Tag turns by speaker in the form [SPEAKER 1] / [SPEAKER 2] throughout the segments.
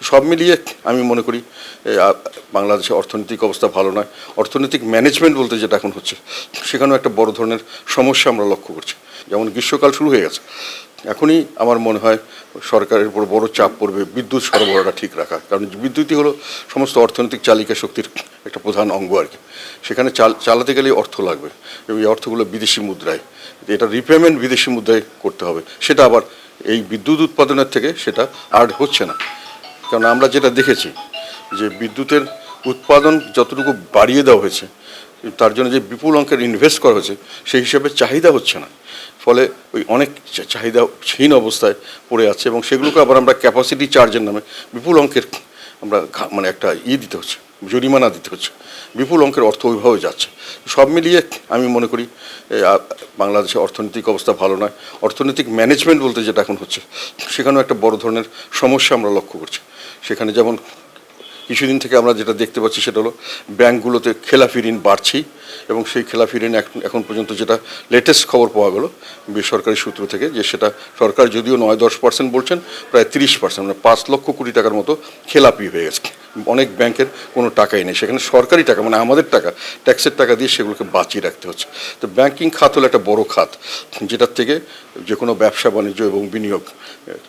[SPEAKER 1] সব মিলিয়ে আমি মনে করি বাংলাদেশের অর্থনৈতিক অবস্থা ভালো নয়। অর্থনৈতিক ম্যানেজমেন্ট বলতে যেটা এখন হচ্ছে, সেখানেও একটা বড় ধরনের সমস্যা আমরা লক্ষ্য করছি। যেমন গ্রীষ্মকাল শুরু হয়ে গেছে, এখনই আমার মনে হয় সরকারের উপর বড় চাপ পড়বে বিদ্যুৎ সরবরাহটা ঠিক রাখা, কারণ বিদ্যুৎই হলো সমস্ত অর্থনৈতিক চালিকা শক্তির একটা প্রধান অঙ্গ আর কি। সেখানে চালাতে গেলেই অর্থ লাগবে, এবং এই অর্থগুলো বিদেশি মুদ্রায়, এটা রিপেমেন্ট বিদেশি মুদ্রায় করতে হবে। সেটা আবার এই বিদ্যুৎ উৎপাদনের থেকে সেটা আর হচ্ছে না, কারণ আমরা যেটা দেখেছি যে বিদ্যুতের উৎপাদন যতটুকু বাড়িয়ে দেওয়া হয়েছে, তার জন্য যে বিপুল অঙ্কের ইনভেস্ট করা হয়েছে সেই হিসাবে চাহিদা হচ্ছে না। ফলে ওই অনেক চাহিদাহীন অবস্থায় পড়ে আছে, এবং সেগুলোকে আবার আমরা ক্যাপাসিটি চার্জের নামে বিপুল অঙ্কের আমরা মানে একটা দিতে হচ্ছে, জরিমানা দিতে হচ্ছে, বিপুল অঙ্কের অর্থ ওইভাবে যাচ্ছে। সব মিলিয়ে আমি মনে করি বাংলাদেশের অর্থনৈতিক অবস্থা ভালো নয়। অর্থনৈতিক ম্যানেজমেন্ট বলতে যেটা এখন হচ্ছে, সেখানেও একটা বড় ধরনের সমস্যা আমরা লক্ষ্য করছি। সেখানে যেমন কিছুদিন থেকে আমরা যেটা দেখতে পাচ্ছি সেটা হলো ব্যাংকগুলোতে খেলাফি ঋণ বাড়ছেই, এবং সেই খেলাফি ঋণ এখন পর্যন্ত যেটা লেটেস্ট খবর পাওয়া গেল বেসরকারি সূত্র থেকে, যে সেটা সরকার যদিও 9-10% বলছেন, প্রায় 30%, মানে 5 লক্ষ কোটি টাকার মতো খেলাপি হয়ে গেছে। অনেক ব্যাংকের কোনো টাকাই নেই, সেখানে সরকারি টাকা মানে আমাদের টাকা, ট্যাক্সের টাকা দিয়ে সেগুলোকে বাঁচিয়ে রাখতে হচ্ছে। তো ব্যাংকিং খাত হলো একটা বড় খাত, যেটার থেকে যে কোনো ব্যবসা বাণিজ্য এবং বিনিয়োগ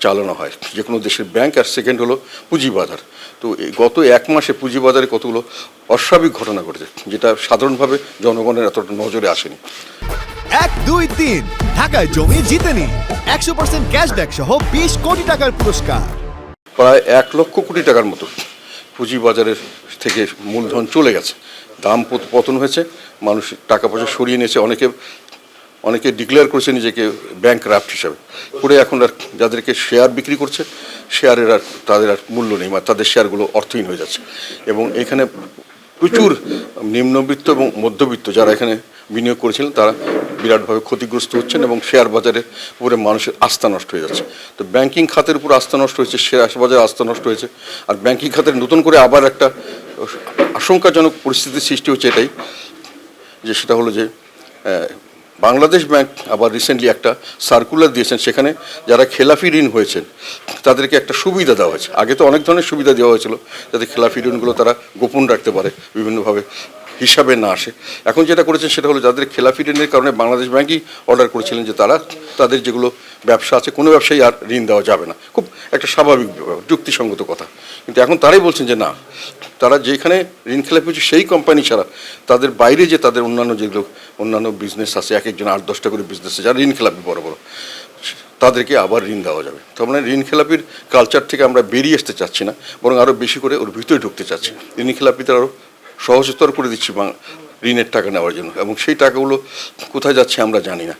[SPEAKER 1] চালানো হয় যে কোনো দেশের ব্যাংক। আর সেকেন্ড হলো পুঁজিবাজার। তো গত 1 মাসে পুঁজিবাজারে কতগুলো অস্বাভাবিক ঘটনা ঘটেছে, যেটা সাধারণভাবে জনগণের এতটা নজরে আসেনি।
[SPEAKER 2] 1, 2, 3 ঢাকায় জমি জিতে নিন 100% ক্যাশব্যাক সহ 20 কোটি টাকার পুরস্কার।
[SPEAKER 1] প্রায় 1 লক্ষ কোটি টাকার মতো পুঁজিবাজারের থেকে মূলধন চলে গেছে, দাম পতন হয়েছে, মানুষ টাকা পয়সা সরিয়ে নিয়েছে, অনেকে ডিক্লেয়ার করেছে নিজেকে ব্যাংকরাপ্ট হিসাবে করে। এখন আর যাদেরকে শেয়ার বিক্রি করছে, শেয়ারের আর তাদের আর মূল্য নেই, মানে তাদের শেয়ারগুলো অর্থহীন হয়ে যাচ্ছে। এবং এখানে প্রচুর নিম্নবিত্ত এবং মধ্যবিত্ত যারা এখানে বিনিয়োগ করেছিলেন তারা বিরাটভাবে ক্ষতিগ্রস্ত হচ্ছেন, এবং শেয়ার বাজারের উপরে মানুষের আস্থা নষ্ট হয়ে যাচ্ছে। তো ব্যাংকিং খাতের উপর আস্থা নষ্ট হয়েছে, শেয়ার বাজারে আস্থা নষ্ট হয়েছে। আর ব্যাংকিং খাতের নতুন করে আবার একটা আশঙ্কাজনক পরিস্থিতির সৃষ্টি হচ্ছে, এটাই যে সেটা হলো যে বাংলাদেশ ব্যাংক আবার রিসেন্টলি একটা সার্কুলার দিয়েছেন, সেখানে যারা খেলাফি ঋণ হয়েছেন তাদেরকে একটা সুবিধা দেওয়া হয়েছে। আগে তো অনেক ধরনের সুবিধা দেওয়া হয়েছিল যাতে খেলাফি ঋণগুলো তারা গোপন রাখতে পারে, বিভিন্নভাবে হিসাবে না আসে। এখন যেটা করেছেন সেটা হলো যাদের খেলাফি ঋণের কারণে বাংলাদেশ ব্যাংকই অর্ডার করেছিলেন যে তাদের যেগুলো ব্যবসা আছে কোনো ব্যবসায়ী আর ঋণ দেওয়া যাবে না। খুব একটা স্বাভাবিক যুক্তিসঙ্গত কথা, কিন্তু এখন তারাই বলছেন যে না, তারা যেখানে ঋণ খেলাপি হচ্ছে সেই কোম্পানি ছাড়া তাদের বাইরে যে তাদের অন্যান্য বিজনেস আছে, এক একজন 8-10টা করে বিজনেস আছে যারা ঋণ খেলাপি বড় বড়, তাদেরকে আবার ঋণ দেওয়া যাবে। তার মানে ঋণ খেলাপির কালচার থেকে আমরা বেরিয়ে আসতে চাচ্ছি না, বরং আরও বেশি করে ওর ভিতরে ঢুকতে চাচ্ছি। ঋণ খেলাপিতে আরও সহজতর করে দিচ্ছি ঋণের টাকা নেওয়ার জন্য, এবং সেই টাকাগুলো কোথায় যাচ্ছে আমরা জানি না।